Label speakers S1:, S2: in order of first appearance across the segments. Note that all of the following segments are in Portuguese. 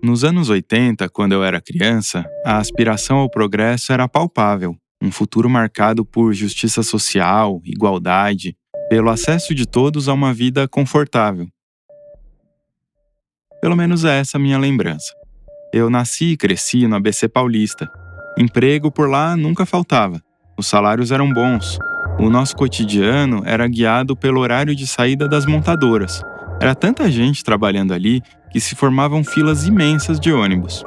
S1: Nos anos 80, quando eu era criança, a aspiração ao progresso era palpável. Um futuro marcado por justiça social, igualdade, pelo acesso de todos a uma vida confortável. Pelo menos é essa a minha lembrança. Eu nasci e cresci no ABC Paulista. Emprego por lá nunca faltava. Os salários eram bons. O nosso cotidiano era guiado pelo horário de saída das montadoras. Era tanta gente trabalhando ali que se formavam filas imensas de ônibus.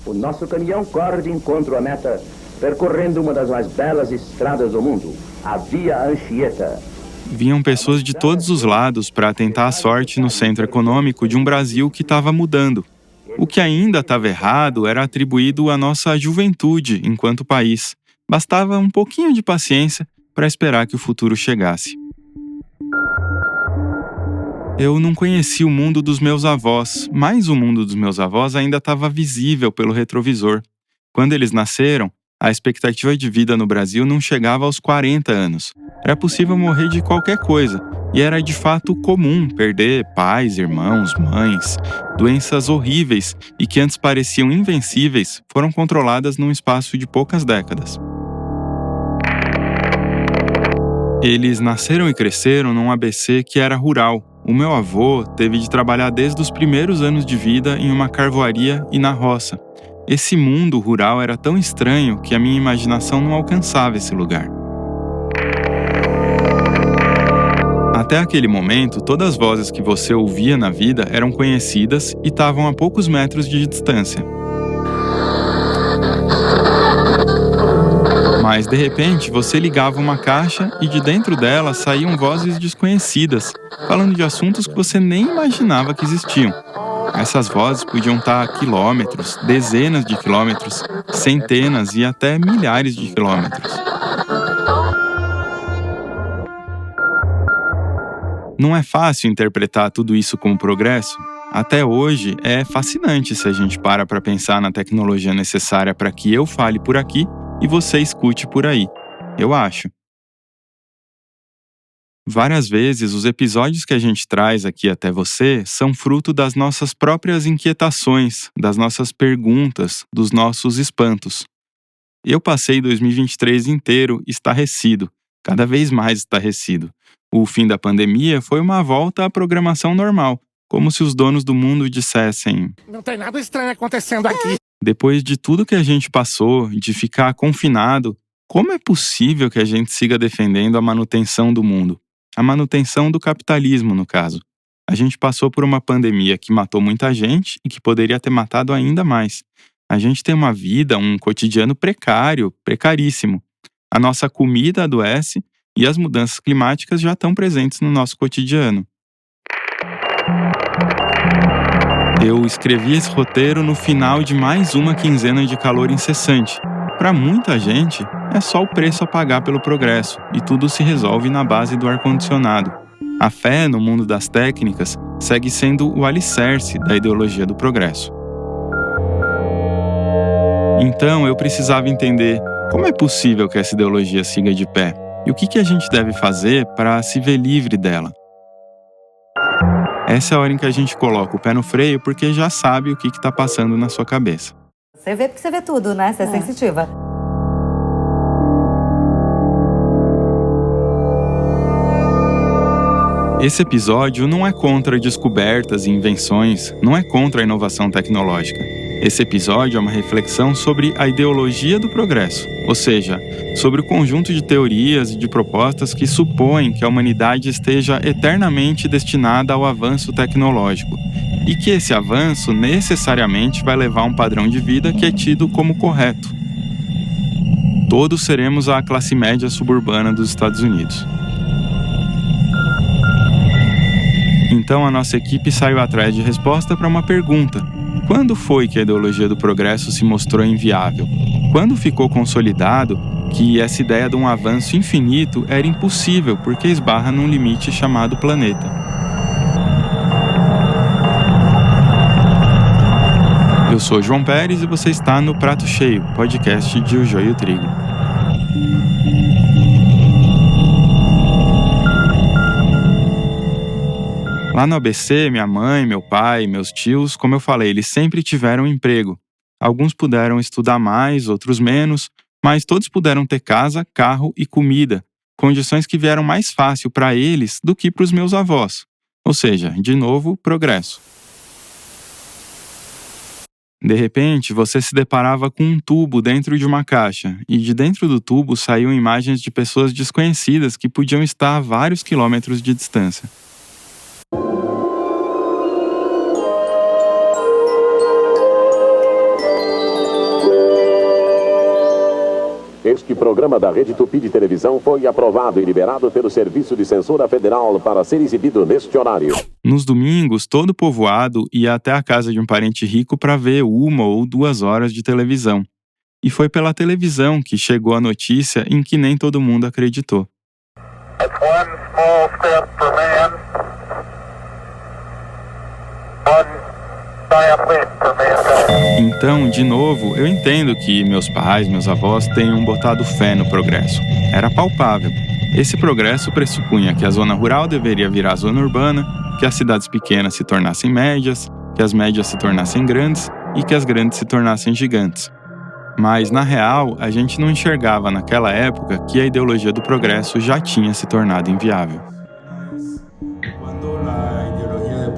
S2: O nosso caminhão corre de encontro à meta, percorrendo uma das mais belas estradas do mundo, a Via Anchieta.
S1: Vinham pessoas de todos os lados para tentar a sorte no centro econômico de um Brasil que estava mudando. O que ainda estava errado era atribuído à nossa juventude enquanto país. Bastava um pouquinho de paciência para esperar que o futuro chegasse. Eu não conhecia o mundo dos meus avós, mas o mundo dos meus avós ainda estava visível pelo retrovisor. Quando eles nasceram, a expectativa de vida no Brasil não chegava aos 40 anos. Era possível morrer de qualquer coisa, e era de fato comum perder pais, irmãos, mães. Doenças horríveis e que antes pareciam invencíveis foram controladas num espaço de poucas décadas. Eles nasceram e cresceram num ABC que era rural. O meu avô teve de trabalhar desde os primeiros anos de vida em uma carvoaria e na roça. Esse mundo rural era tão estranho que a minha imaginação não alcançava esse lugar. Até aquele momento, todas as vozes que você ouvia na vida eram conhecidas e estavam a poucos metros de distância. Mas, de repente, você ligava uma caixa e de dentro dela saíam vozes desconhecidas, falando de assuntos que você nem imaginava que existiam. Essas vozes podiam estar a quilômetros, dezenas de quilômetros, centenas e até milhares de quilômetros. Não é fácil interpretar tudo isso como progresso? Até hoje, é fascinante se a gente para pensar na tecnologia necessária para que eu fale por aqui e você escute por aí. Eu acho. Várias vezes, os episódios que a gente traz aqui até você são fruto das nossas próprias inquietações, das nossas perguntas, dos nossos espantos. Eu passei 2023 inteiro estarrecido, cada vez mais estarrecido. O fim da pandemia foi uma volta à programação normal, como se os donos do mundo dissessem:
S3: não tem nada estranho acontecendo aqui.
S1: Depois de tudo que a gente passou, de ficar confinado, como é possível que a gente siga defendendo a manutenção do mundo? A manutenção do capitalismo, no caso. A gente passou por uma pandemia que matou muita gente e que poderia ter matado ainda mais. A gente tem uma vida, um cotidiano precário, precaríssimo. A nossa comida adoece e as mudanças climáticas já estão presentes no nosso cotidiano. Eu escrevi esse roteiro no final de mais uma quinzena de calor incessante. Para muita gente, é só o preço a pagar pelo progresso e tudo se resolve na base do ar-condicionado. A fé no mundo das técnicas segue sendo o alicerce da ideologia do progresso. Então, eu precisava entender como é possível que essa ideologia siga de pé e o que a gente deve fazer para se ver livre dela. Essa é a hora em que a gente coloca o pé no freio porque já sabe o que está passando na sua cabeça.
S4: Você vê porque você vê tudo, né? Você é sensitiva.
S1: Esse episódio não é contra descobertas e invenções, não é contra a inovação tecnológica. Esse episódio é uma reflexão sobre a ideologia do progresso, ou seja, sobre o conjunto de teorias e de propostas que supõem que a humanidade esteja eternamente destinada ao avanço tecnológico e que esse avanço necessariamente vai levar a um padrão de vida que é tido como correto. Todos seremos a classe média suburbana dos Estados Unidos. Então a nossa equipe saiu atrás de resposta para uma pergunta. Quando foi que a ideologia do progresso se mostrou inviável? Quando ficou consolidado que essa ideia de um avanço infinito era impossível porque esbarra num limite chamado planeta? Eu sou João Pérez e você está no Prato Cheio, podcast de O Joio e o Trigo. Lá no ABC, minha mãe, meu pai, meus tios, como eu falei, eles sempre tiveram emprego. Alguns puderam estudar mais, outros menos, mas todos puderam ter casa, carro e comida, condições que vieram mais fácil para eles do que para os meus avós. Ou seja, de novo, progresso. De repente, você se deparava com um tubo dentro de uma caixa, e de dentro do tubo saíam imagens de pessoas desconhecidas que podiam estar a vários quilômetros de distância.
S5: Este programa da Rede Tupi de televisão foi aprovado e liberado pelo Serviço de Censura Federal para ser exibido neste horário.
S1: Nos domingos, todo o povoado ia até a casa de um parente rico para ver 1 ou 2 horas de televisão. E foi pela televisão que chegou a notícia em que nem todo mundo acreditou.
S6: It's one small step for man, one giant leap for mankind.
S1: Então, de novo, eu entendo que meus pais, meus avós tenham botado fé no progresso. Era palpável. Esse progresso pressupunha que a zona rural deveria virar zona urbana, que as cidades pequenas se tornassem médias, que as médias se tornassem grandes e que as grandes se tornassem gigantes. Mas, na real, a gente não enxergava naquela época que a ideologia do progresso já tinha se tornado inviável.
S7: Quando a ideologia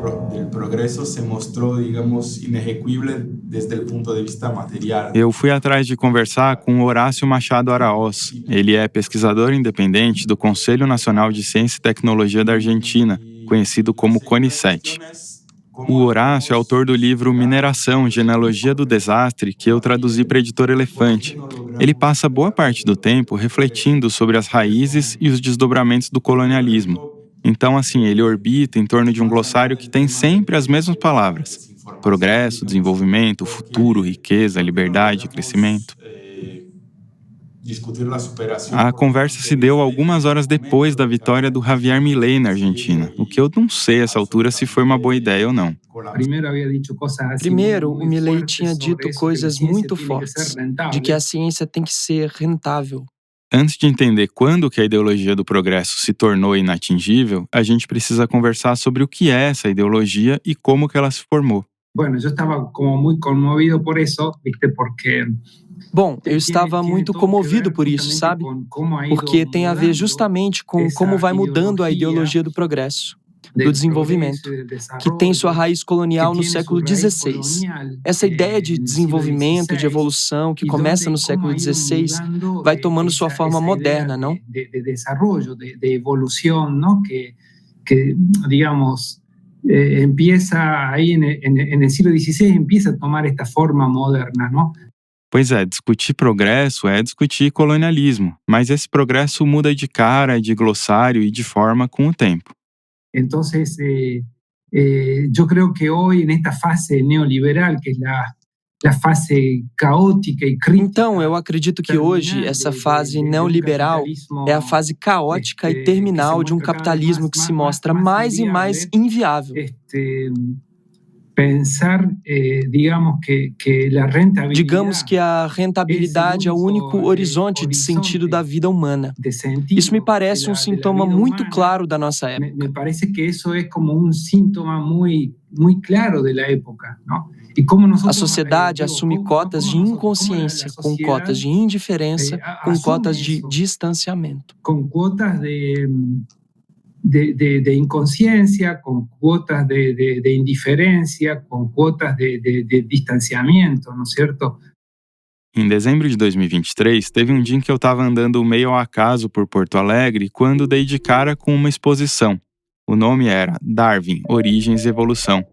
S7: do progresso se mostrou, digamos, inejecuível desde o ponto de vista material.
S1: Eu fui atrás de conversar com Horácio Machado Araoz. Ele é pesquisador independente do Conselho Nacional de Ciência e Tecnologia da Argentina, conhecido como CONICET. O Horácio é autor do livro Mineração, Genealogia do Desastre, que eu traduzi para a editora Elefante. Ele passa boa parte do tempo refletindo sobre as raízes e os desdobramentos do colonialismo. Então, assim, ele orbita em torno de um glossário que tem sempre as mesmas palavras: progresso, desenvolvimento, futuro, riqueza, liberdade, crescimento. A conversa se deu algumas horas depois da vitória do Javier Milei na Argentina, o que eu não sei a essa altura se foi uma boa ideia ou não.
S8: Primeiro, o Milei tinha dito coisas muito fortes, de que a ciência tem que ser rentável.
S1: Antes de entender quando que a ideologia do progresso se tornou inatingível, a gente precisa conversar sobre o que é essa ideologia e como que ela se formou.
S8: Bom, eu estava muito comovido por isso, sabe? Porque tem a ver justamente com como vai mudando a ideologia do progresso, do desenvolvimento, que tem sua raiz colonial no século XVI. Essa ideia de desenvolvimento, de evolução, que começa no século XVI, vai tomando sua forma moderna, não?
S9: Empieza ahí en el siglo XVI, empieza a tomar esta forma moderna, ¿no?
S1: Pois é, discutir progresso é discutir colonialismo, mas esse progresso muda de cara, de glossário e de forma com o tempo.
S9: Entonces, yo creo que hoy, en esta fase neoliberal, que es la fase caótica e crítica.
S8: Então, eu acredito que hoje essa fase neoliberal é a fase caótica e terminal de um capitalismo que se mostra mais e mais inviável. Digamos que a rentabilidade é o único horizonte de sentido da vida humana. Isso me parece um sintoma muito claro da nossa época.
S9: Me parece que isso é como um sintoma muito claro da época, não?
S8: A sociedade assume cotas de inconsciência, com cotas de indiferença, com cotas de distanciamento.
S9: Com cotas de inconsciência, com quotas de indiferença, com quotas de distanciamento, não é certo?
S1: Em dezembro de 2023, teve um dia em que eu estava andando meio ao acaso por Porto Alegre quando dei de cara com uma exposição. O nome era Darwin, Origens e Evolução.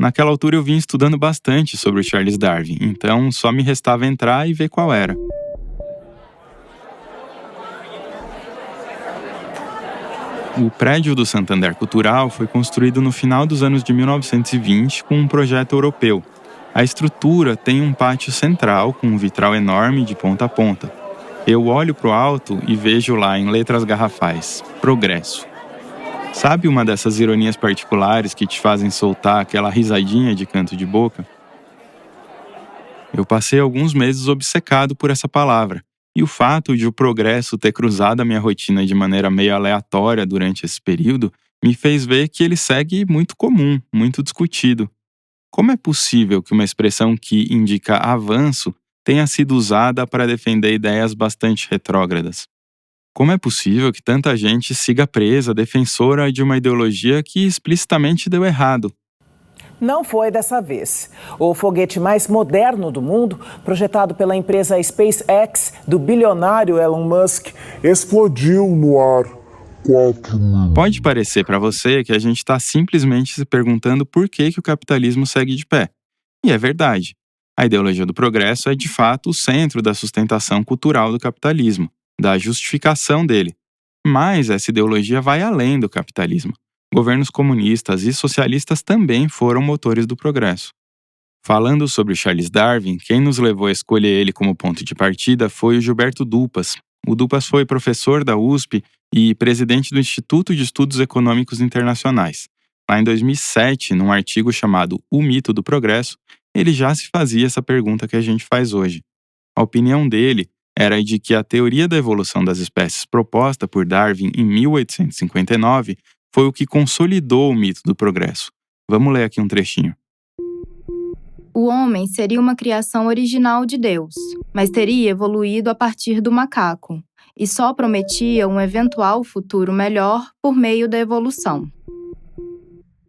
S1: Naquela altura eu vinha estudando bastante sobre o Charles Darwin, então só me restava entrar e ver qual era. O prédio do Santander Cultural foi construído no final dos anos de 1920 com um projeto europeu. A estrutura tem um pátio central com um vitral enorme de ponta a ponta. Eu olho para o alto e vejo lá em letras garrafais: Progresso. Sabe uma dessas ironias particulares que te fazem soltar aquela risadinha de canto de boca? Eu passei alguns meses obcecado por essa palavra, e o fato de o progresso ter cruzado a minha rotina de maneira meio aleatória durante esse período me fez ver que ele segue muito comum, muito discutido. Como é possível que uma expressão que indica avanço tenha sido usada para defender ideias bastante retrógradas? Como é possível que tanta gente siga presa, defensora de uma ideologia que explicitamente deu errado?
S10: Não foi dessa vez. O foguete mais moderno do mundo, projetado pela empresa SpaceX do bilionário Elon Musk,
S11: explodiu no ar.
S1: Pode parecer para você que a gente está simplesmente se perguntando por que o capitalismo segue de pé. E é verdade. A ideologia do progresso é de fato o centro da sustentação cultural do capitalismo, da justificação dele. Mas essa ideologia vai além do capitalismo. Governos comunistas e socialistas também foram motores do progresso. Falando sobre Charles Darwin, quem nos levou a escolher ele como ponto de partida foi o Gilberto Dupas. O Dupas foi professor da USP e presidente do Instituto de Estudos Econômicos Internacionais. Lá em 2007, num artigo chamado O Mito do Progresso, ele já se fazia essa pergunta que a gente faz hoje. A opinião dele era de que a teoria da evolução das espécies proposta por Darwin em 1859 foi o que consolidou o mito do progresso. Vamos ler aqui um trechinho.
S12: O homem seria uma criação original de Deus, mas teria evoluído a partir do macaco, e só prometia um eventual futuro melhor por meio da evolução.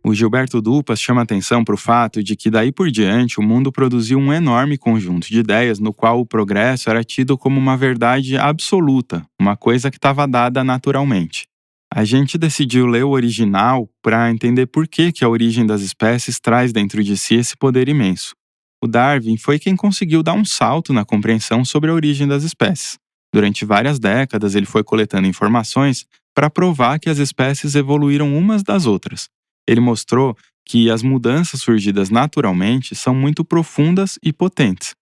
S1: O Gilberto Dupas chama atenção para o fato de que daí por diante o mundo produziu um enorme conjunto de ideias no qual o progresso era tido como uma verdade absoluta, uma coisa que estava dada naturalmente. A gente decidiu ler o original para entender por que a origem das espécies traz dentro de si esse poder imenso. O Darwin foi quem conseguiu dar um salto na compreensão sobre a origem das espécies. Durante várias décadas, ele foi coletando informações para provar que as espécies evoluíram umas das outras. Ele mostrou que as mudanças surgidas naturalmente são muito profundas e potentes.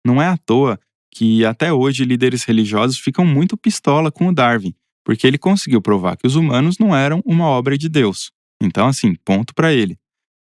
S1: Não é à toa que, até hoje, líderes religiosos ficam muito pistola com o Darwin, porque ele conseguiu provar que os humanos não eram uma obra de Deus. Então, assim, ponto para ele.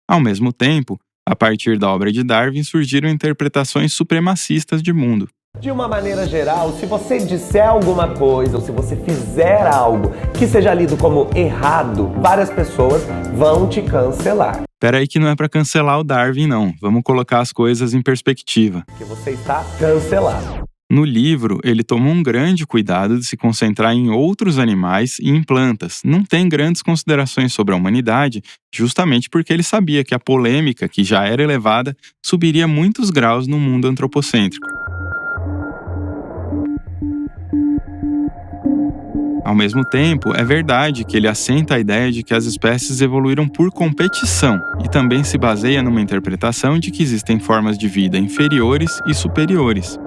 S1: Ao mesmo tempo, a partir da obra de Darwin surgiram interpretações supremacistas de mundo.
S13: De uma maneira geral, se você disser alguma coisa ou se você fizer algo que seja lido como errado, várias pessoas vão te cancelar.
S1: Peraí que não é para cancelar o Darwin, não. Vamos colocar as coisas em perspectiva.
S13: Porque você está cancelado.
S1: No livro, ele tomou um grande cuidado de se concentrar em outros animais e em plantas. Não tem grandes considerações sobre a humanidade, justamente porque ele sabia que a polêmica, que já era elevada, subiria muitos graus no mundo antropocêntrico. Ao mesmo tempo, é verdade que ele assenta a ideia de que as espécies evoluíram por competição e também se baseia numa interpretação de que existem formas de vida inferiores e superiores.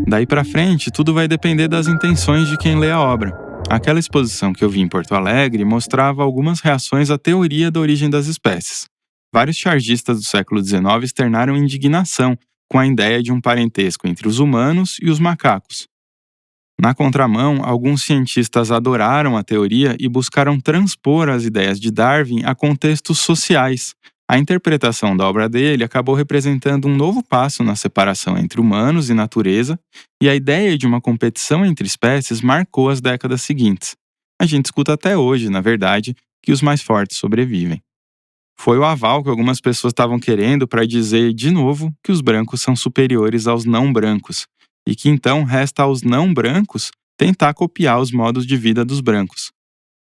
S1: Daí pra frente, tudo vai depender das intenções de quem lê a obra. Aquela exposição que eu vi em Porto Alegre mostrava algumas reações à teoria da origem das espécies. Vários chargistas do século XIX externaram indignação com a ideia de um parentesco entre os humanos e os macacos. Na contramão, alguns cientistas adoraram a teoria e buscaram transpor as ideias de Darwin a contextos sociais. A interpretação da obra dele acabou representando um novo passo na separação entre humanos e natureza, e a ideia de uma competição entre espécies marcou as décadas seguintes. A gente escuta até hoje, na verdade, que os mais fortes sobrevivem. Foi o aval que algumas pessoas estavam querendo para dizer, de novo, que os brancos são superiores aos não brancos, e que então resta aos não brancos tentar copiar os modos de vida dos brancos.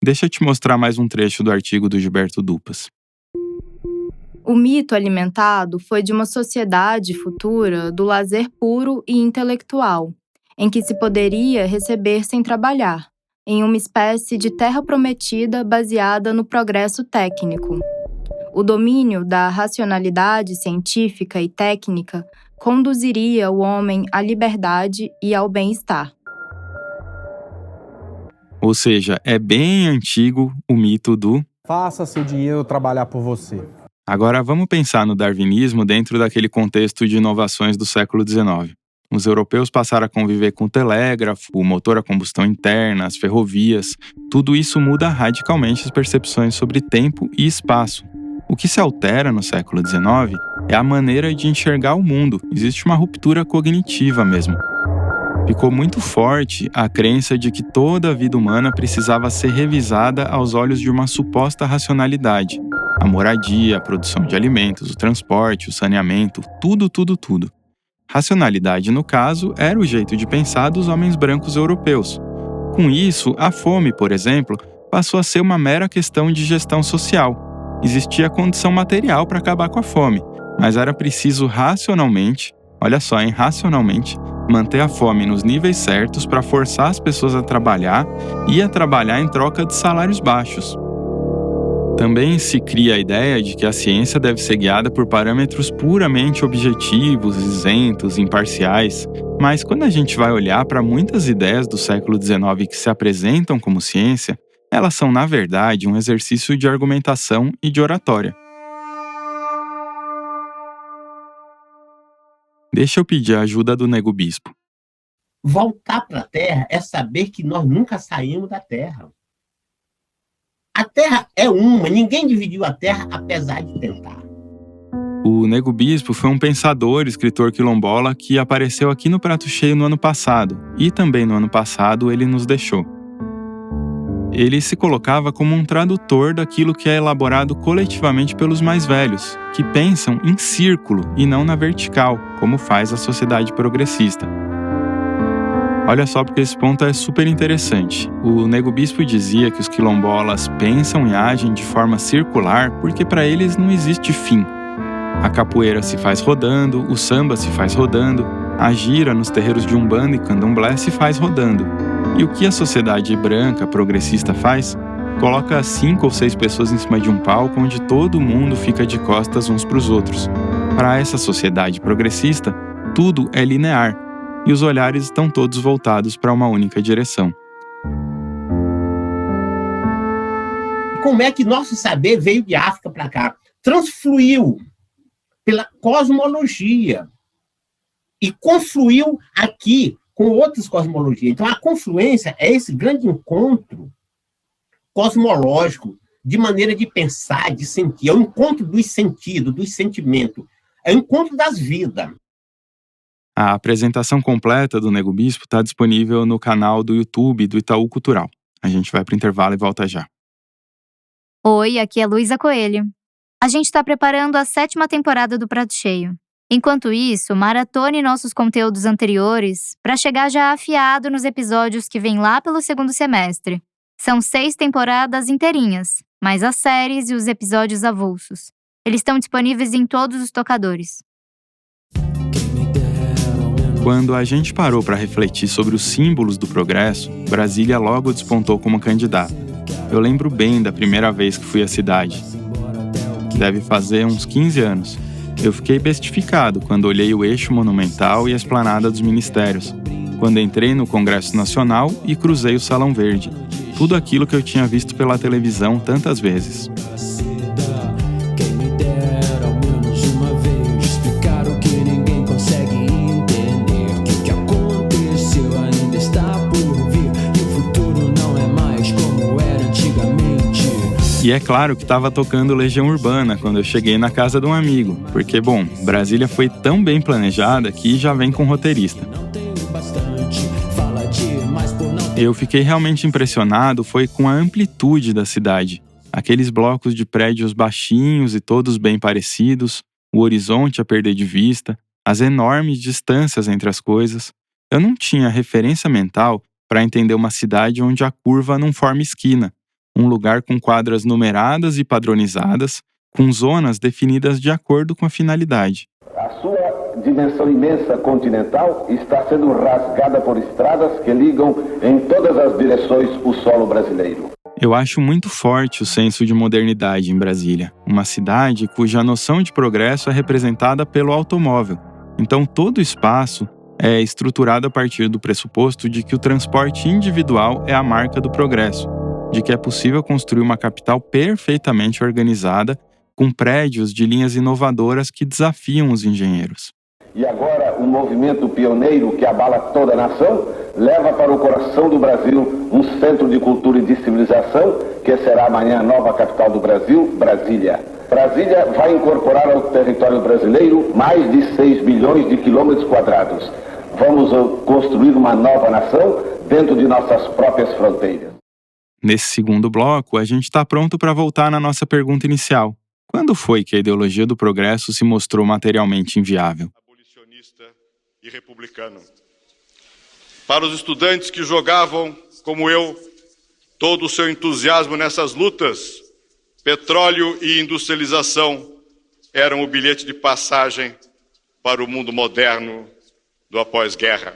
S1: Deixa eu te mostrar mais um trecho do artigo do Gilberto Dupas.
S12: O mito alimentado foi de uma sociedade futura do lazer puro e intelectual, em que se poderia receber sem trabalhar, em uma espécie de terra prometida baseada no progresso técnico. O domínio da racionalidade científica e técnica conduziria o homem à liberdade e ao bem-estar.
S1: Ou seja, é bem antigo o mito do
S14: faça seu dinheiro trabalhar por você.
S1: Agora vamos pensar no darwinismo dentro daquele contexto de inovações do século XIX. Os europeus passaram a conviver com o telégrafo, o motor a combustão interna, as ferrovias. Tudo isso muda radicalmente as percepções sobre tempo e espaço. O que se altera no século XIX é a maneira de enxergar o mundo. Existe uma ruptura cognitiva mesmo. ficou muito forte a crença de que toda a vida humana precisava ser revisada aos olhos de uma suposta racionalidade. A moradia, a produção de alimentos, o transporte, o saneamento, tudo. Racionalidade, no caso, era o jeito de pensar dos homens brancos europeus. Com isso, a fome, por exemplo, passou a ser uma mera questão de gestão social. Existia condição material para acabar com a fome, mas era preciso racionalmente, olha só, racionalmente, manter a fome nos níveis certos para forçar as pessoas a trabalhar e a trabalhar em troca de salários baixos. Também se cria a ideia de que a ciência deve ser guiada por parâmetros puramente objetivos, isentos, imparciais, mas quando a gente vai olhar para muitas ideias do século XIX que se apresentam como ciência, elas são, na verdade, um exercício de argumentação e de oratória. Deixa eu pedir a ajuda do Nego Bispo.
S15: Voltar para a Terra é saber que nós nunca saímos da Terra. A Terra é uma, ninguém dividiu a Terra apesar de tentar.
S1: O Nego Bispo foi um pensador, escritor quilombola que apareceu aqui no Prato Cheio no ano passado, e também no ano passado ele nos deixou. Ele se colocava como um tradutor daquilo que é elaborado coletivamente pelos mais velhos, que pensam em círculo e não na vertical, como faz a sociedade progressista. Olha só, porque esse ponto é super interessante. O Nego Bispo dizia que os quilombolas pensam e agem de forma circular porque para eles não existe fim. A capoeira se faz rodando, o samba se faz rodando, a gira nos terreiros de Umbanda e Candomblé se faz rodando. E o que a sociedade branca progressista faz? Coloca 5 ou 6 pessoas em cima de um palco onde todo mundo fica de costas uns para os outros. Para essa sociedade progressista, tudo é linear. E os olhares estão todos voltados para uma única direção.
S15: Como é que nosso saber veio de África para cá? Transfluiu pela cosmologia e confluiu aqui com outras cosmologias. Então, a confluência é esse grande encontro cosmológico de maneira de pensar, de sentir. É o encontro dos sentidos, dos sentimentos. É o encontro das vidas.
S1: A apresentação completa do Nego Bispo está disponível no canal do YouTube do Itaú Cultural. A gente vai para o intervalo e volta já.
S16: Oi, aqui é Luísa Coelho. A gente está preparando a 7ª temporada do Prato Cheio. Enquanto isso, maratone nossos conteúdos anteriores para chegar já afiado nos episódios que vêm lá pelo 2º semestre. São 6 temporadas inteirinhas, mais as séries e os episódios avulsos. Eles estão disponíveis em todos os tocadores.
S1: Quando a gente parou para refletir sobre os símbolos do progresso, Brasília logo despontou como candidata. Eu lembro bem da primeira vez que fui à cidade. Deve fazer uns 15 anos. Eu fiquei bestificado quando olhei o eixo monumental e a esplanada dos ministérios, quando entrei no Congresso Nacional e cruzei o Salão Verde. Tudo aquilo que eu tinha visto pela televisão tantas vezes. E é claro que estava tocando Legião Urbana quando eu cheguei na casa de um amigo, porque, bom, Brasília foi tão bem planejada que já vem com roteirista. Eu fiquei realmente impressionado foi com a amplitude da cidade. Aqueles blocos de prédios baixinhos e todos bem parecidos, o horizonte a perder de vista, as enormes distâncias entre as coisas. Eu não tinha referência mental para entender uma cidade onde a curva não forma esquina. Um lugar com quadras numeradas e padronizadas, com zonas definidas de acordo com a finalidade.
S2: A sua dimensão imensa continental está sendo rasgada por estradas que ligam em todas as direções o solo brasileiro.
S1: Eu acho muito forte o senso de modernidade em Brasília, uma cidade cuja noção de progresso é representada pelo automóvel. Então todo o espaço é estruturado a partir do pressuposto de que o transporte individual é a marca do progresso, de que é possível construir uma capital perfeitamente organizada, com prédios de linhas inovadoras que desafiam os engenheiros.
S2: E agora, um movimento pioneiro que abala toda a nação, leva para o coração do Brasil um centro de cultura e de civilização, que será amanhã a nova capital do Brasil, Brasília. Brasília vai incorporar ao território brasileiro mais de 6 bilhões de quilômetros quadrados. Vamos construir uma nova nação dentro de nossas próprias fronteiras.
S1: Nesse segundo bloco, a gente está pronto para voltar na nossa pergunta inicial. Quando foi que a ideologia do progresso se mostrou materialmente inviável?
S17: Abolicionista e republicano. Para os estudantes que jogavam, como eu, todo o seu entusiasmo nessas lutas, petróleo e industrialização eram o bilhete de passagem para o mundo moderno do após-guerra.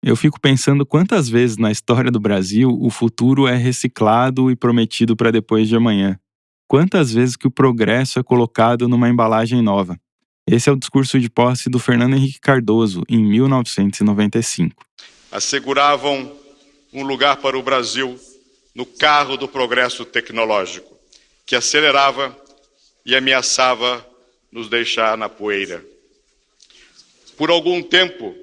S1: Eu fico pensando quantas vezes na história do Brasil o futuro é reciclado e prometido para depois de amanhã. Quantas vezes que o progresso é colocado numa embalagem nova. Esse é o discurso de posse do Fernando Henrique Cardoso, em 1995.
S17: Asseguravam um lugar para o Brasil no carro do progresso tecnológico, que acelerava e ameaçava nos deixar na poeira. Por algum tempo,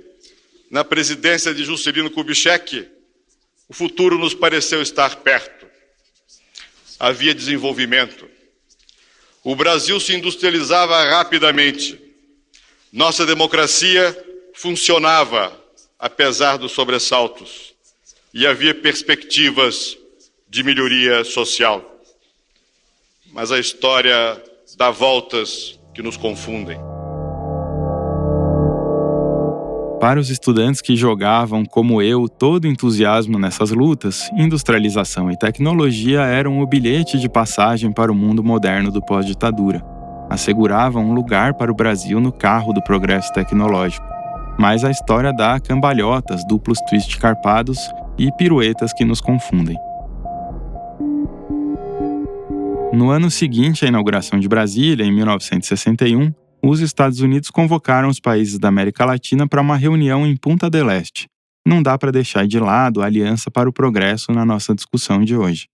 S17: na presidência de Juscelino Kubitschek, o futuro nos pareceu estar perto. Havia desenvolvimento. O Brasil se industrializava rapidamente. Nossa democracia funcionava, apesar dos sobressaltos. E havia perspectivas de melhoria social. Mas a história dá voltas que nos confundem.
S1: Para os estudantes que jogavam, como eu, todo entusiasmo nessas lutas, industrialização e tecnologia eram o bilhete de passagem para o mundo moderno do pós-ditadura. Asseguravam um lugar para o Brasil no carro do progresso tecnológico. Mas a história dá cambalhotas, duplos twists carpados e piruetas que nos confundem. No ano seguinte à inauguração de Brasília, em 1961, os Estados Unidos convocaram os países da América Latina para uma reunião em Punta del Este. Não dá para deixar de lado a Aliança para o Progresso na nossa discussão de hoje.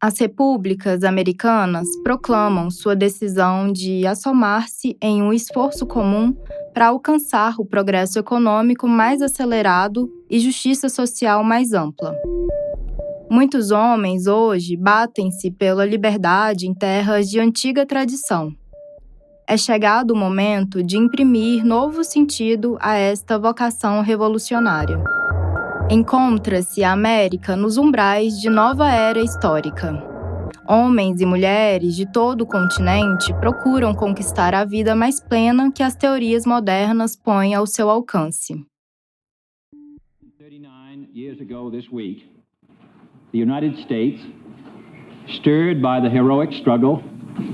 S12: As repúblicas americanas proclamam sua decisão de assomar-se em um esforço comum para alcançar o progresso econômico mais acelerado e justiça social mais ampla. Muitos homens hoje batem-se pela liberdade em terras de antiga tradição. É chegado o momento de imprimir novo sentido a esta vocação revolucionária. Encontra-se a América nos umbrais de nova era histórica. Homens e mulheres de todo o continente procuram conquistar a vida mais plena que as teorias modernas põem ao seu alcance.
S18: 39 years ago this week, the United States, stirred by the heroic struggle.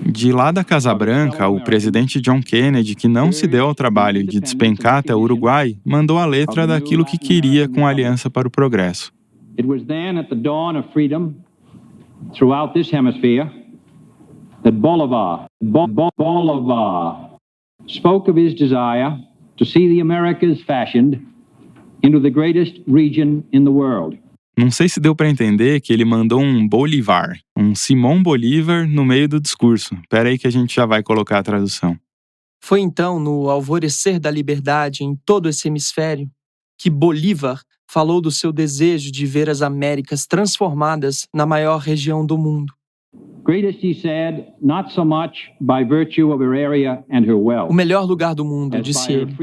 S1: De lá da Casa Branca, o presidente John Kennedy, que não se deu ao trabalho de despencar até o Uruguai, mandou a letra daquilo que queria com a Aliança para o Progresso.
S18: It was then at the dawn of freedom throughout this hemisphere that Bolivar spoke of his desire to see the Americas fashioned into the greatest region in the world.
S1: Não sei se deu para entender que ele mandou um Bolivar, um Simão Bolívar no meio do discurso. Espera aí que a gente já vai colocar a tradução.
S8: Foi então, no alvorecer da liberdade em todo esse hemisfério, que Bolívar falou do seu desejo de ver as Américas transformadas na maior região do mundo.
S18: Greatest, he said, not so much by virtue of her area and her wealth.
S8: O melhor lugar do mundo, disse ele,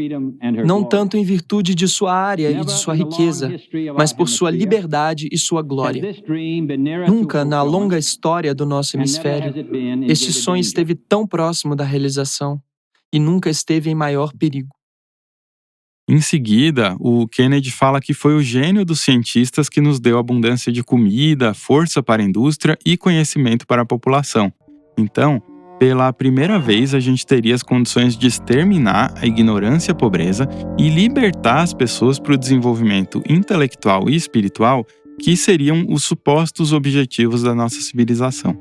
S8: não tanto em virtude de sua área e de sua riqueza, mas por sua liberdade e sua glória. Nunca na longa história do nosso hemisfério, este sonho esteve tão próximo da realização e nunca esteve em maior perigo.
S1: Em seguida, o Kennedy fala que foi o gênio dos cientistas que nos deu abundância de comida, força para a indústria e conhecimento para a população. Então, pela primeira vez, a gente teria as condições de exterminar a ignorância e a pobreza e libertar as pessoas para o desenvolvimento intelectual e espiritual, que seriam os supostos objetivos da nossa civilização.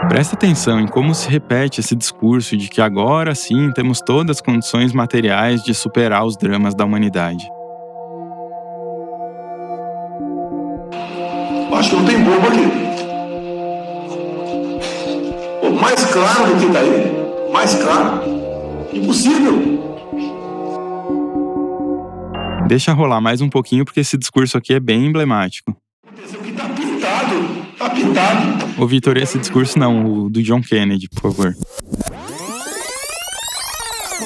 S1: Presta atenção em como se repete esse discurso de que agora sim temos todas as condições materiais de superar os dramas da humanidade.
S19: Acho que não tem bomba aqui. Pô, mais claro do que daí. Mais claro. Impossível.
S1: Deixa rolar mais um pouquinho porque esse discurso aqui é bem emblemático.
S19: Tá pintado.
S1: Ô Vitor, esse discurso não, o do John Kennedy, por favor.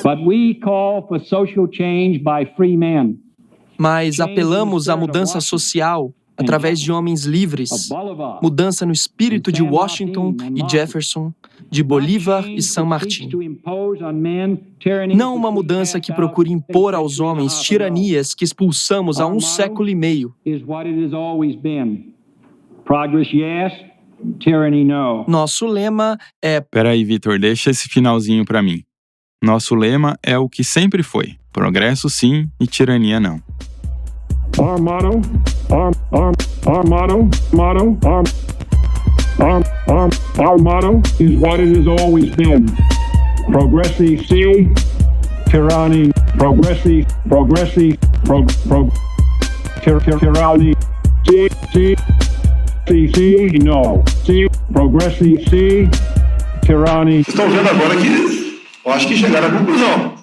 S18: But we call for social change by free men.
S8: Mas apelamos à mudança social através de homens livres, mudança no espírito de Washington e Jefferson, de Bolívar e San Martín. Não uma mudança que procure impor aos homens tiranias que expulsamos há um século e meio. Nosso lema é...
S1: Peraí, Vitor, deixa esse finalzinho pra mim. Nosso lema é o que sempre foi: progresso sim e tirania não.
S19: Our motto is what it has always been. Progressive sim, tyranny, progressive, tyranny, sim, no. Sim, progressive sim, tyranny.
S20: Estão vendo agora que eu acho que chegaram à conclusão.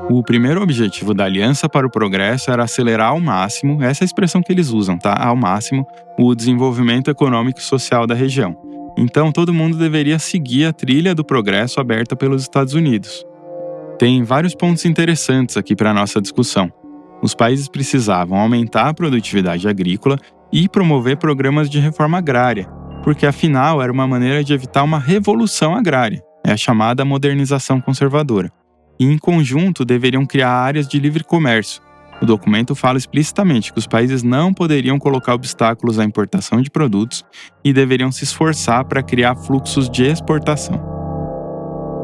S1: O primeiro objetivo da Aliança para o Progresso era acelerar ao máximo, essa é a expressão que eles usam, tá? Ao máximo, o desenvolvimento econômico e social da região. Então, todo mundo deveria seguir a trilha do progresso aberta pelos Estados Unidos. Tem vários pontos interessantes aqui para a nossa discussão. Os países precisavam aumentar a produtividade agrícola e promover programas de reforma agrária, porque afinal era uma maneira de evitar uma revolução agrária, é a chamada modernização conservadora. E, em conjunto, deveriam criar áreas de livre comércio. O documento fala explicitamente que os países não poderiam colocar obstáculos à importação de produtos e deveriam se esforçar para criar fluxos de exportação.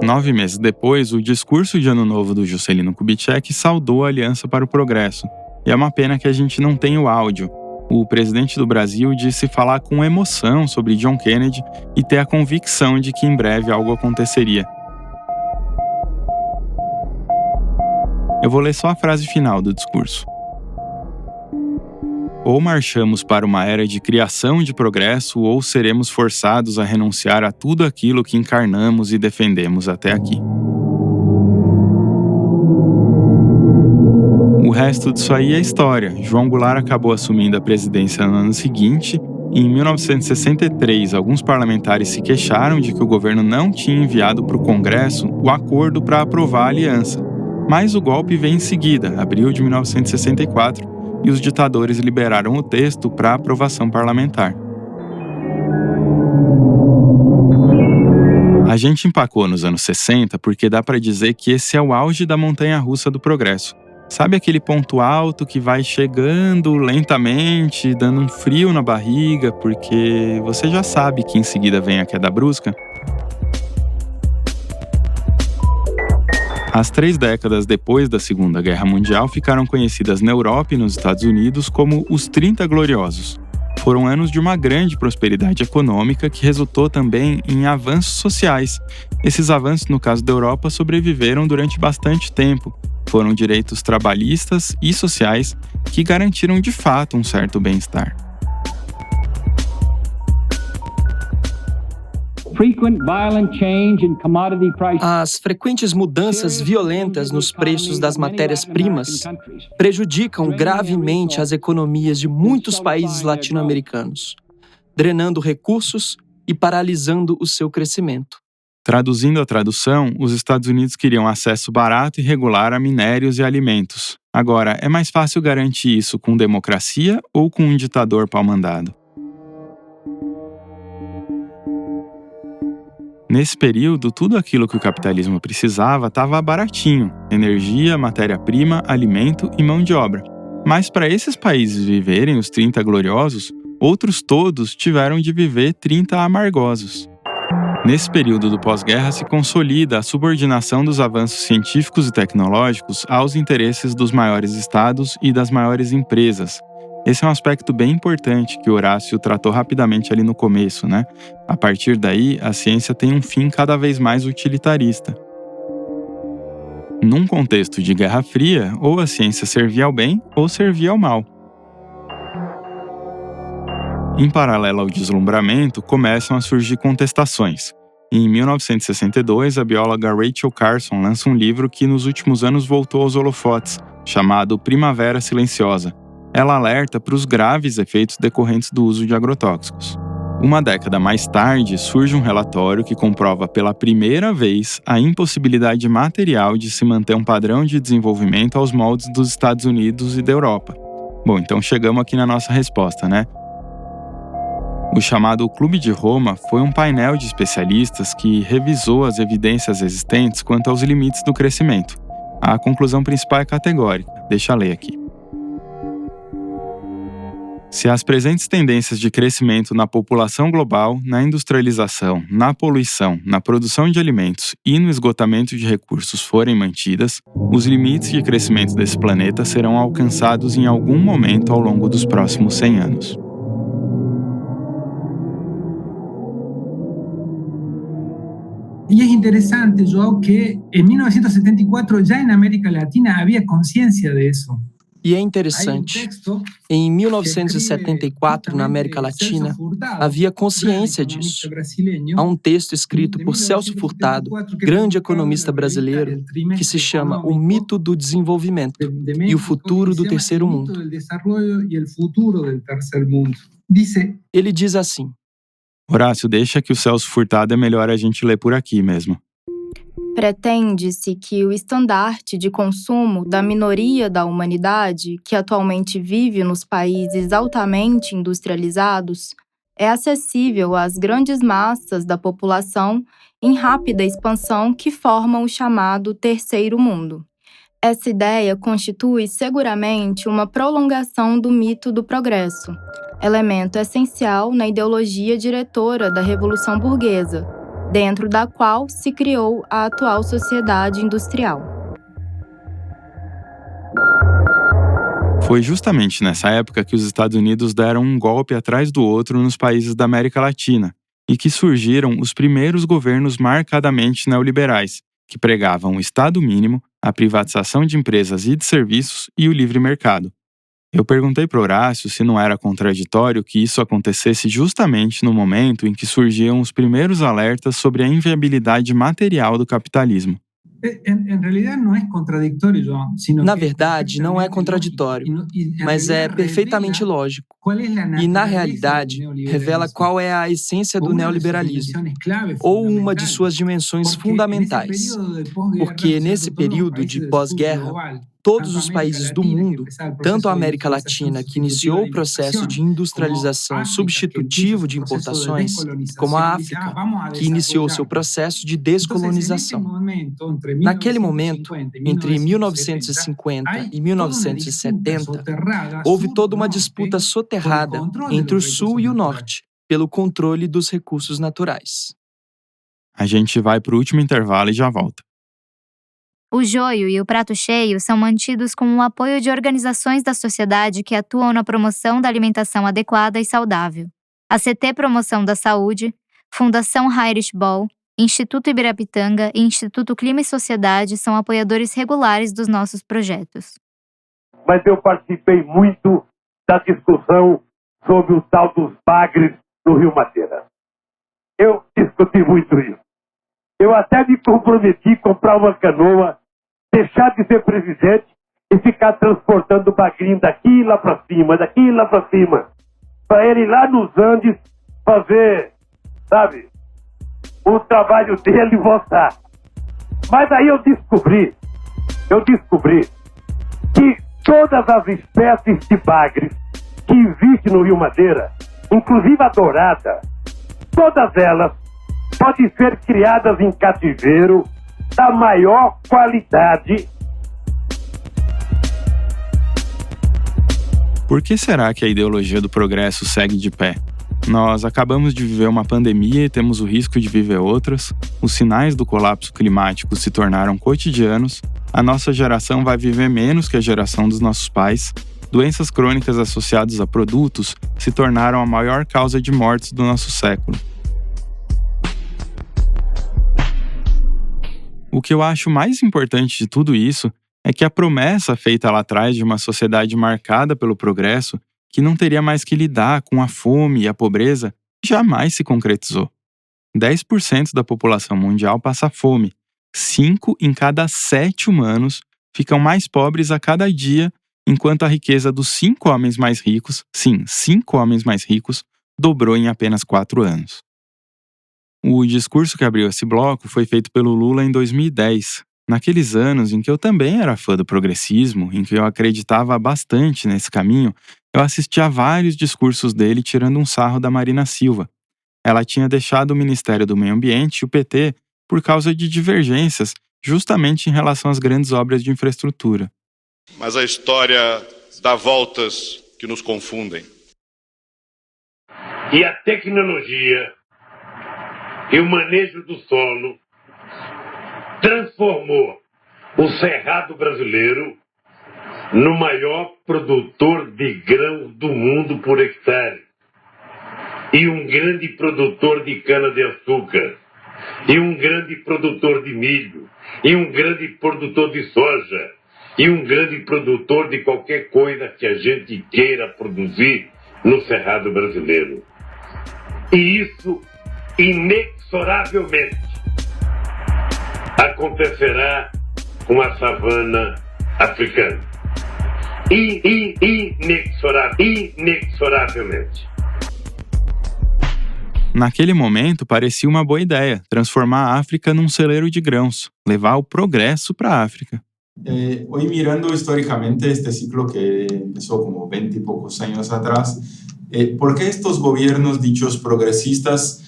S1: 9 meses depois, o discurso de Ano Novo do Juscelino Kubitschek saudou a Aliança para o Progresso. E é uma pena que a gente não tenha o áudio. O presidente do Brasil disse falar com emoção sobre John Kennedy e ter a convicção de que em breve algo aconteceria. Eu vou ler só a frase final do discurso. Ou marchamos para uma era de criação de progresso, ou seremos forçados a renunciar a tudo aquilo que encarnamos e defendemos até aqui. O resto disso aí é história. João Goulart acabou assumindo a presidência no ano seguinte. E em 1963, alguns parlamentares se queixaram de que o governo não tinha enviado para o Congresso o acordo para aprovar a aliança. Mas o golpe veio em seguida, abril de 1964, e os ditadores liberaram o texto para aprovação parlamentar. A gente empacou nos anos 60 porque dá para dizer que esse é o auge da montanha-russa do progresso. Sabe aquele ponto alto que vai chegando lentamente, dando um frio na barriga, porque você já sabe que em seguida vem a queda brusca? As 3 décadas depois da Segunda Guerra Mundial ficaram conhecidas na Europa e nos Estados Unidos como os 30 Gloriosos. Foram anos de uma grande prosperidade econômica que resultou também em avanços sociais. Esses avanços, no caso da Europa, sobreviveram durante bastante tempo. Foram direitos trabalhistas e sociais que garantiram de fato um certo bem-estar.
S8: As frequentes mudanças violentas nos preços das matérias-primas prejudicam gravemente as economias de muitos países latino-americanos, drenando recursos e paralisando o seu crescimento.
S1: Traduzindo a tradução, os Estados Unidos queriam acesso barato e regular a minérios e alimentos. Agora, é mais fácil garantir isso com democracia ou com um ditador pau-mandado? Nesse período, tudo aquilo que o capitalismo precisava estava baratinho: energia, matéria-prima, alimento e mão de obra. Mas para esses países viverem os 30 gloriosos, outros todos tiveram de viver 30 amargosos. Nesse período do pós-guerra se consolida a subordinação dos avanços científicos e tecnológicos aos interesses dos maiores estados e das maiores empresas. Esse é um aspecto bem importante que Horácio tratou rapidamente ali no começo, né? A partir daí, a ciência tem um fim cada vez mais utilitarista. Num contexto de Guerra Fria, ou a ciência servia ao bem ou servia ao mal. Em paralelo ao deslumbramento, começam a surgir contestações. Em 1962, a bióloga Rachel Carson lança um livro que nos últimos anos voltou aos holofotes, chamado Primavera Silenciosa. Ela alerta para os graves efeitos decorrentes do uso de agrotóxicos. Uma década mais tarde, surge um relatório que comprova pela primeira vez a impossibilidade material de se manter um padrão de desenvolvimento aos moldes dos Estados Unidos e da Europa. Bom, então chegamos aqui na nossa resposta, né? O chamado Clube de Roma foi um painel de especialistas que revisou as evidências existentes quanto aos limites do crescimento. A conclusão principal é categórica, deixa eu ler aqui. Se as presentes tendências de crescimento na população global, na industrialização, na poluição, na produção de alimentos e no esgotamento de recursos forem mantidas, os limites de crescimento desse planeta serão alcançados em algum momento ao longo dos próximos 100 anos.
S9: Y es interesante, Joao, que en 1974 ya en América Latina había conciencia de eso.
S8: E é interessante, em 1974, na América Latina, havia consciência disso. Há um texto escrito por Celso Furtado, grande economista brasileiro, que se chama O Mito do Desenvolvimento e o Futuro do Terceiro Mundo. Ele diz assim:
S1: Horácio, deixa que o Celso Furtado é melhor a gente ler por aqui mesmo.
S12: Pretende-se que o estandarte de consumo da minoria da humanidade, que atualmente vive nos países altamente industrializados, é acessível às grandes massas da população em rápida expansão que formam o chamado Terceiro Mundo. Essa ideia constitui seguramente uma prolongação do mito do progresso, elemento essencial na ideologia diretora da Revolução Burguesa, dentro da qual se criou a atual sociedade industrial.
S1: Foi justamente nessa época que os Estados Unidos deram um golpe atrás do outro nos países da América Latina e que surgiram os primeiros governos marcadamente neoliberais, que pregavam o Estado mínimo, a privatização de empresas e de serviços e o livre mercado. Eu perguntei para Horácio se não era contraditório que isso acontecesse justamente no momento em que surgiam os primeiros alertas sobre a inviabilidade material do capitalismo.
S8: Na verdade, não é contraditório, mas é perfeitamente lógico. E, na realidade, revela qual é a essência do neoliberalismo, ou uma de suas dimensões fundamentais. Porque, nesse período de pós-guerra, todos os países do mundo, tanto a América Latina, que iniciou o processo de industrialização substitutivo de importações, como a África, que iniciou seu processo de descolonização. Naquele momento, entre 1950 e 1970, houve toda uma disputa soterrada entre o Sul e o Norte pelo controle dos recursos naturais.
S1: A gente vai para o último intervalo e já volta.
S16: O joio e o prato cheio são mantidos com o apoio de organizações da sociedade que atuam na promoção da alimentação adequada e saudável. A CT Promoção da Saúde, Fundação Heinrich Böll, Instituto Ibirapitanga e Instituto Clima e Sociedade são apoiadores regulares dos nossos projetos.
S21: Mas eu participei muito da discussão sobre o tal dos bagres no Rio Madeira. Eu discuti muito isso. Eu até me comprometi a comprar uma canoa, deixar de ser presidente e ficar transportando o bagrinho daqui lá para cima, para ele ir lá nos Andes fazer, sabe, o trabalho dele e voltar. Mas aí eu descobri que todas as espécies de bagres que existem no Rio Madeira, inclusive a dourada, todas elas podem ser criadas em cativeiro da maior qualidade.
S1: Por que será que a ideologia do progresso segue de pé? Nós acabamos de viver uma pandemia e temos o risco de viver outras, os sinais do colapso climático se tornaram cotidianos, a nossa geração vai viver menos que a geração dos nossos pais, doenças crônicas associadas a produtos se tornaram a maior causa de mortes do nosso século. O que eu acho mais importante de tudo isso é que a promessa feita lá atrás de uma sociedade marcada pelo progresso, que não teria mais que lidar com a fome e a pobreza, jamais se concretizou. 10% da população mundial passa fome. 5 em cada 7 humanos ficam mais pobres a cada dia, enquanto a riqueza dos 5 homens mais ricos, sim, 5 homens mais ricos, dobrou em apenas 4 anos. O discurso que abriu esse bloco foi feito pelo Lula em 2010, naqueles anos em que eu também era fã do progressismo, em que eu acreditava bastante nesse caminho. Eu assisti a vários discursos dele tirando um sarro da Marina Silva. Ela tinha deixado o Ministério do Meio Ambiente e o PT por causa de divergências, justamente em relação às grandes obras de infraestrutura.
S17: Mas a história dá voltas que nos confundem.
S21: E a tecnologia e o manejo do solo transformou o Cerrado brasileiro no maior produtor de grãos do mundo por hectare, e um grande produtor de cana-de-açúcar, e um grande produtor de milho, e um grande produtor de soja, e um grande produtor de qualquer coisa que a gente queira produzir no Cerrado brasileiro. E isso, inexoravelmente, acontecerá com a savana africana. Inexoravelmente.
S1: Naquele momento, parecia uma boa ideia transformar a África num celeiro de grãos, levar o progresso para a África.
S7: Hoy mirando históricamente este ciclo que empezó como 20 y pocos años atrás, ¿por qué estos gobiernos dichos progresistas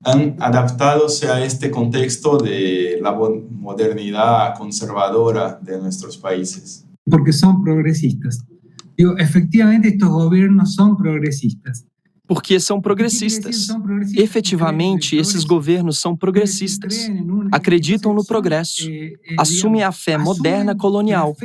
S7: han adaptadose a este contexto de la modernidad conservadora de nuestros países?
S9: Porque son progresistas. Digo, efectivamente estos gobiernos son progresistas.
S8: Porque são progressistas. Efetivamente, esses governos são progressistas. Acreditam no progresso. Assumem a fé moderna colonial.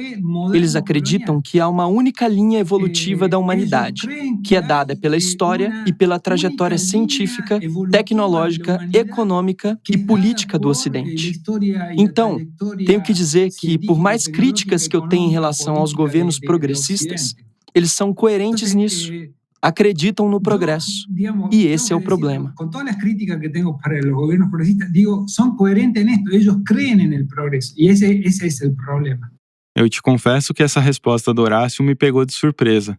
S8: Eles acreditam que há uma única linha evolutiva da humanidade, que é dada pela história e pela trajetória científica, tecnológica, econômica e política do Ocidente. Então, tenho que dizer que, por mais críticas que eu tenho em relação aos governos progressistas, eles são coerentes nisso. Acreditam no progresso. E esse é o problema.
S9: Com todas as críticas que tenho para os governos progressistas, digo, são coerentes nisso. Eles creem no progresso. E esse é o problema.
S1: Eu te confesso que essa resposta do Horácio me pegou de surpresa.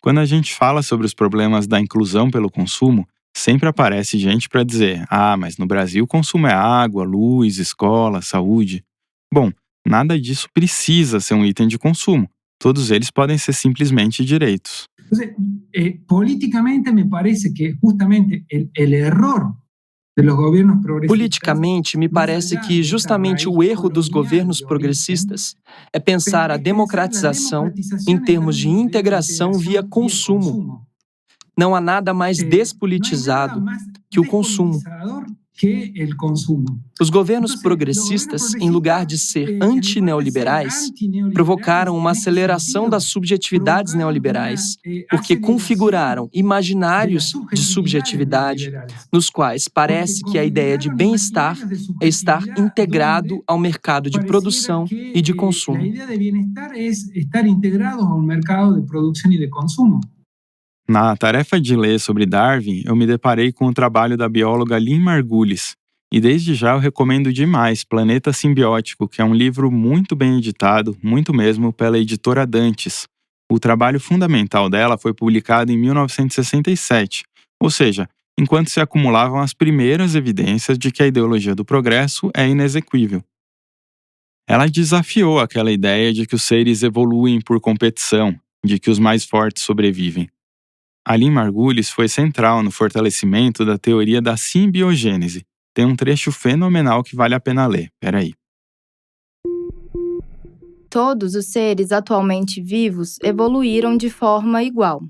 S1: Quando a gente fala sobre os problemas da inclusão pelo consumo, sempre aparece gente para dizer: mas no Brasil o consumo é água, luz, escola, saúde. Bom, nada disso precisa ser um item de consumo. Todos eles podem ser simplesmente direitos.
S9: Politicamente, me parece que justamente el error de los gobiernos progresistas.
S8: Politicamente, me parece que justamente o erro dos governos progressistas é pensar a democratização em termos de integração via consumo. Não há nada mais despolitizado que o consumo. Os governos progressistas, em lugar de ser anti-neoliberais, provocaram uma aceleração das subjetividades neoliberais, porque configuraram imaginários de subjetividade, nos quais parece que a ideia de bem-estar é estar integrado ao mercado de produção e de consumo.
S9: A ideia de bem-estar é estar integrado ao mercado de produção e de consumo.
S1: Na tarefa de ler sobre Darwin, eu me deparei com o trabalho da bióloga Lynn Margulis, e desde já eu recomendo demais Planeta Simbiótico, que é um livro muito bem editado, muito mesmo, pela editora Dantes. O trabalho fundamental dela foi publicado em 1967, ou seja, enquanto se acumulavam as primeiras evidências de que a ideologia do progresso é inexequível. Ela desafiou aquela ideia de que os seres evoluem por competição, de que os mais fortes sobrevivem. A Lynn Margulis foi central no fortalecimento da teoria da simbiogênese. Tem um trecho fenomenal que vale a pena ler. Peraí.
S12: Todos os seres atualmente vivos evoluíram de forma igual.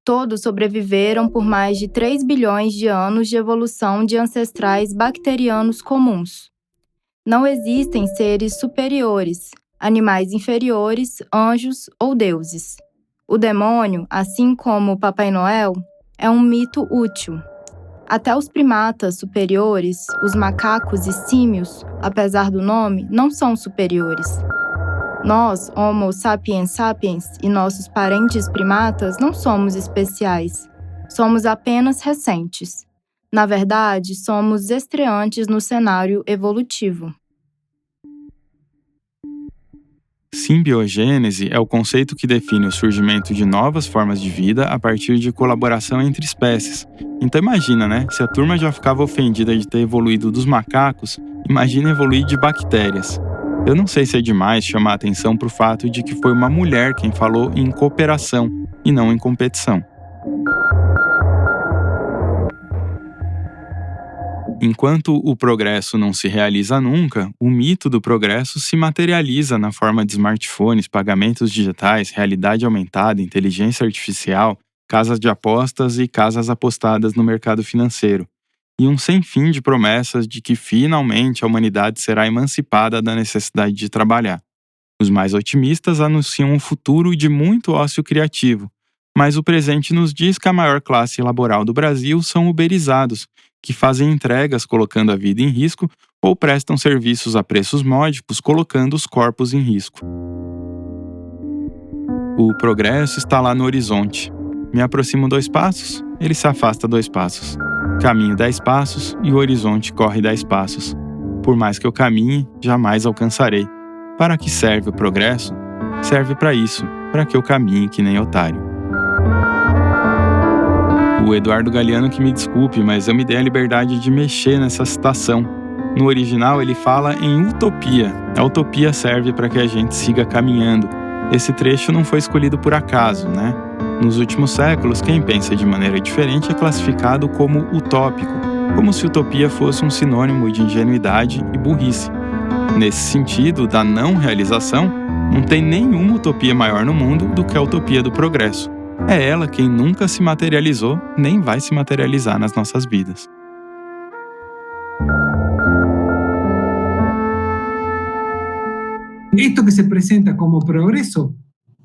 S12: Todos sobreviveram por mais de 3 bilhões de anos de evolução de ancestrais bacterianos comuns. Não existem seres superiores, animais inferiores, anjos ou deuses. O demônio, assim como o Papai Noel, é um mito útil. Até os primatas superiores, os macacos e símios, apesar do nome, não são superiores. Nós, Homo sapiens sapiens, e nossos parentes primatas não somos especiais. Somos apenas recentes. Na verdade, somos estreantes no cenário evolutivo.
S1: Simbiogênese é o conceito que define o surgimento de novas formas de vida a partir de colaboração entre espécies. Então imagina, né? Se a turma já ficava ofendida de ter evoluído dos macacos, imagina evoluir de bactérias. Eu não sei se é demais chamar a atenção para o fato de que foi uma mulher quem falou em cooperação e não em competição. Enquanto o progresso não se realiza nunca, o mito do progresso se materializa na forma de smartphones, pagamentos digitais, realidade aumentada, inteligência artificial, casas de apostas e casas apostadas no mercado financeiro. E um sem fim de promessas de que finalmente a humanidade será emancipada da necessidade de trabalhar. Os mais otimistas anunciam um futuro de muito ócio criativo, mas o presente nos diz que a maior classe laboral do Brasil são uberizados, que fazem entregas colocando a vida em risco ou prestam serviços a preços módicos colocando os corpos em risco. O progresso está lá no horizonte. Me aproximo 2 passos, ele se afasta 2 passos. Caminho 10 passos e o horizonte corre 10 passos. Por mais que eu caminhe, jamais alcançarei. Para que serve o progresso? Serve para isso, para que eu caminhe que nem otário. O Eduardo Galeano que me desculpe, mas eu me dei a liberdade de mexer nessa citação. No original ele fala em utopia. A utopia serve para que a gente siga caminhando. Esse trecho não foi escolhido por acaso, né? Nos últimos séculos, quem pensa de maneira diferente é classificado como utópico, como se utopia fosse um sinônimo de ingenuidade e burrice. Nesse sentido, da não realização, não tem nenhuma utopia maior no mundo do que a utopia do progresso. É ela quem nunca se materializou, nem vai se materializar nas nossas vidas.
S9: Esto que se presenta como progreso,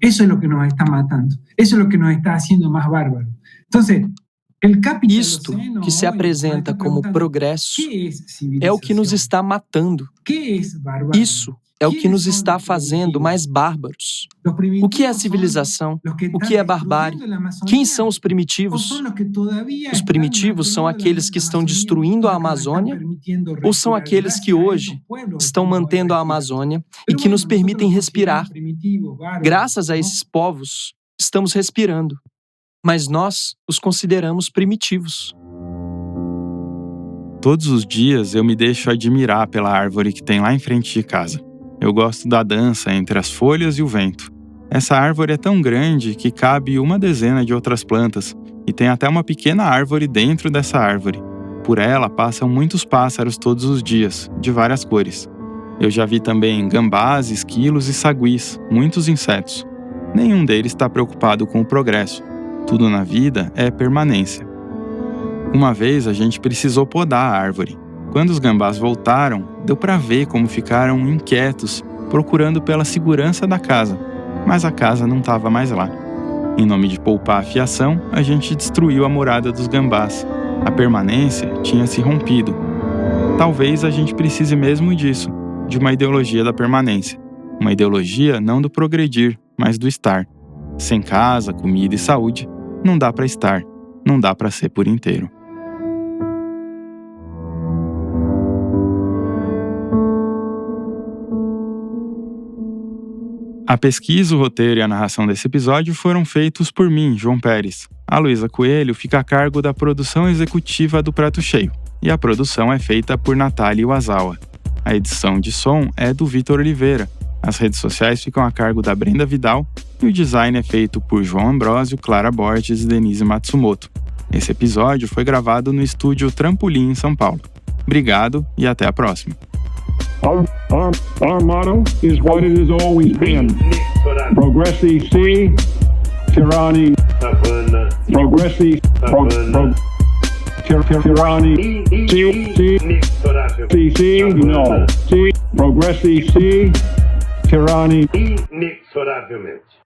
S9: eso es lo que nos está matando. Eso es lo que nos está haciendo más bárbaros. Entonces,
S8: isto que se apresenta como progresso é o que nos está matando. Isso é o que nos está fazendo mais bárbaros. O que é a civilização? O que é barbárie? Quem são os primitivos? Os primitivos são aqueles que estão destruindo a Amazônia ou são aqueles que hoje estão mantendo a Amazônia e que nos permitem respirar? Graças a esses povos, estamos respirando, mas nós os consideramos primitivos.
S1: Todos os dias eu me deixo admirar pela árvore que tem lá em frente de casa. Eu gosto da dança entre as folhas e o vento. Essa árvore é tão grande que cabe uma dezena de outras plantas e tem até uma pequena árvore dentro dessa árvore. Por ela passam muitos pássaros todos os dias, de várias cores. Eu já vi também gambás, esquilos e saguis, muitos insetos. Nenhum deles está preocupado com o progresso. Tudo na vida é permanência. Uma vez a gente precisou podar a árvore. Quando os gambás voltaram, deu para ver como ficaram inquietos, procurando pela segurança da casa, mas a casa não estava mais lá. Em nome de poupar a fiação, a gente destruiu a morada dos gambás. A permanência tinha se rompido. Talvez a gente precise mesmo disso, de uma ideologia da permanência. Uma ideologia não do progredir, mas do estar. Sem casa, comida e saúde, não dá para estar, não dá para ser por inteiro. A pesquisa, o roteiro e a narração desse episódio foram feitos por mim, João Pérez. A Luísa Coelho fica a cargo da produção executiva do Prato Cheio, e a produção é feita por Natália Iwasawa. A edição de som é do Vitor Oliveira. As redes sociais ficam a cargo da Brenda Vidal e o design é feito por João Ambrósio, Clara Borges e Denise Matsumoto. Esse episódio foi gravado no estúdio Trampolim, em São Paulo. Obrigado e até a próxima.
S11: Our motto is what it has always been. Progressi si, tyranni. Progressi, tyranni. No. Progressi si, tyranni.
S6: Inexoravelmente.